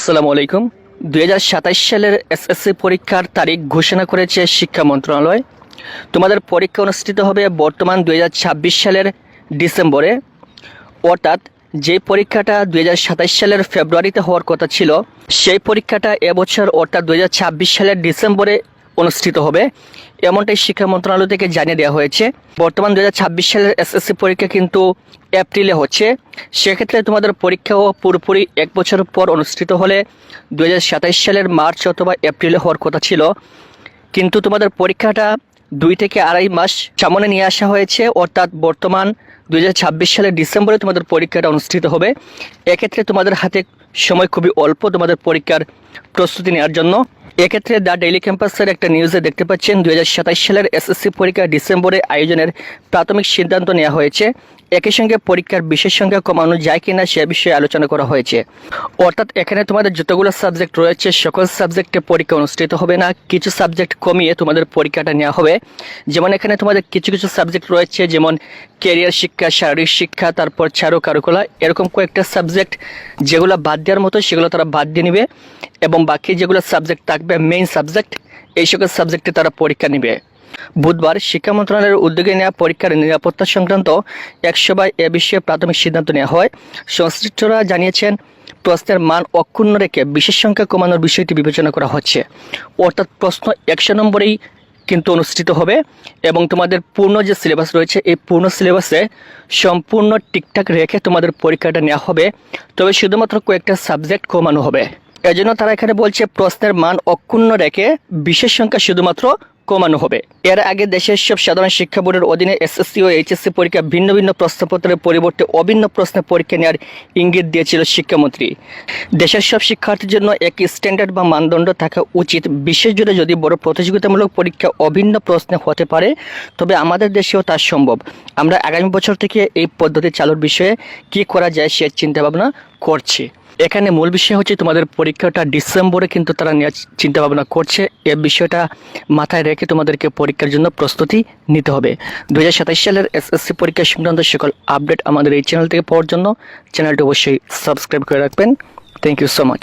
আসসালামু আলাইকুম। 2027 সালের এসএসসি পরীক্ষার তারিখ ঘোষণা করেছে শিক্ষা মন্ত্রণালয়। তোমাদের পরীক্ষা অনুষ্ঠিত হবে বর্তমান 2026 সালের ডিসেম্বরে, অর্থাৎ যে পরীক্ষাটা 2027 সালের ফেব্রুয়ারিতে হওয়ার কথা ছিল সেই পরীক্ষাটা এবছর অর্থাৎ 2026 সালের ডিসেম্বরে অনুষ্ঠিত হবে, এমনটাই শিক্ষা মন্ত্রণালয় থেকে জানিয়ে দেওয়া হয়েছে। বর্তমান 2026 সালের এসএসসি পরীক্ষা কিন্তু এপ্রিলে হচ্ছে, সেক্ষেত্রে তোমাদের পরীক্ষাও পুরোপুরি এক বছর পর অনুষ্ঠিত হলে 2027 সালের মার্চ অথবা এপ্রিলে হওয়ার কথা ছিল, কিন্তু তোমাদের পরীক্ষাটা 2 থেকে আড়াই মাস সামনে নিয়ে আসা হয়েছে, অর্থাৎ বর্তমান 2026 সালের ডিসেম্বরে তোমাদের পরীক্ষাটা অনুষ্ঠিত হবে। এক্ষেত্রে তোমাদের হাতে সময় খুবই অল্প তোমাদের পরীক্ষার প্রস্তুতি নেওয়ার জন্য। এক্ষেত্রে দ্য ডেইলি ক্যাম্পাসের একটা নিউজে দেখতে পাচ্ছেন 2027 সালের এসএসসি পরীক্ষা ডিসেম্বরে আয়োজনের প্রাথমিক সিদ্ধান্ত নেওয়া হয়েছে। একই সঙ্গে পরীক্ষার বিশেষ সংখ্যা কমানো যায় কিনা সে বিষয়ে আলোচনা করা হয়েছে। অর্থাৎ এখানে তোমাদের যতগুলো সাবজেক্ট রয়েছে সকল সাবজেক্টে পরীক্ষা অনুষ্ঠিত হবে না, কিছু সাবজেক্ট কমিয়ে তোমাদের পরীক্ষাটা নেওয়া হবে। যেমন এখানে তোমাদের কিছু কিছু সাবজেক্ট রয়েছে, যেমন ক্যারিয়ার শিক্ষা, শারীরিক শিক্ষা, তারপর চারুকারুকলা, এরকম কয়েকটা সাবজেক্ট যেগুলো বাদ দেওয়ার মতো সেগুলো তারা বাদ দিয়ে নেবে, এবং বাকি যেগুলো সাবজেক্ট থাকবে মেইন সাবজেক্ট, এই সকল সাবজেক্টে তারা পরীক্ষা নেবে। বুধবার শিক্ষা মন্ত্রণালয়ের উদ্যোগে নেওয়া পরীক্ষার নিরাপত্তা সংক্রান্ত এক সভায় এ বিষয়ে প্রাথমিক সিদ্ধান্ত নেওয়া হয়। সংশ্লিষ্টরা জানিয়েছেন, প্রশ্নের মান অক্ষুণ্ণ রেখে বিশেষ সংখ্যা কমানোর বিষয়টি বিবেচনা করা হচ্ছে। অর্থাৎ প্রশ্ন 100 নম্বরেই কিন্তু অনুষ্ঠিত হবে, এবং তোমাদের পূর্ণ যে সিলেবাস রয়েছে এই পূর্ণ সিলেবাসে সম্পূর্ণ ঠিকঠাক রেখে তোমাদের পরীক্ষাটা নেওয়া হবে, তবে শুধুমাত্র কয়েকটা সাবজেক্ট কমানো হবে। এজন্য তারা এখানে বলছে প্রশ্নের মান অক্ষুণ্ণ রেখে বিশেষ সংখ্যা শুধুমাত্র কমানো হবে। এর আগে দেশের সব সাধারণ শিক্ষা বোর্ডের অধীনে এসএসসি ও এইচএসসি পরীক্ষা ভিন্ন ভিন্ন প্রশ্নপত্রের পরিবর্তে অভিন্ন প্রশ্নে পরীক্ষা নেওয়ার ইঙ্গিত দিয়েছিল শিক্ষামন্ত্রী। দেশের সব শিক্ষার্থীর জন্য একই স্ট্যান্ডার্ড বা মানদণ্ড থাকা উচিত। বিশ্বের জুড়ে যদি বড় প্রতিযোগিতামূলক পরীক্ষা অভিন্ন প্রশ্নে হতে পারে, তবে আমাদের দেশেও তা সম্ভব। আমরা আগামী বছর থেকে এই পদ্ধতি চালুর বিষয়ে কি করা যায় সে চিন্তাভাবনা করছি। এখানে মূল বিষয় হচ্ছে তোমাদের পরীক্ষাটা ডিসেম্বরে কিন্তু তারা নেওয়ার চিন্তাভাবনা করছে। এ বিষয়টা মাথায় রেখে তোমাদেরকে পরীক্ষার জন্য প্রস্তুতি নিতে হবে। 2027 সালের এসএসসি পরীক্ষা সংক্রান্ত সকল আপডেট আমাদের এই চ্যানেল থেকে পাওয়ার জন্য চ্যানেলটি অবশ্যই সাবস্ক্রাইব করে রাখবেন। Thank you so much.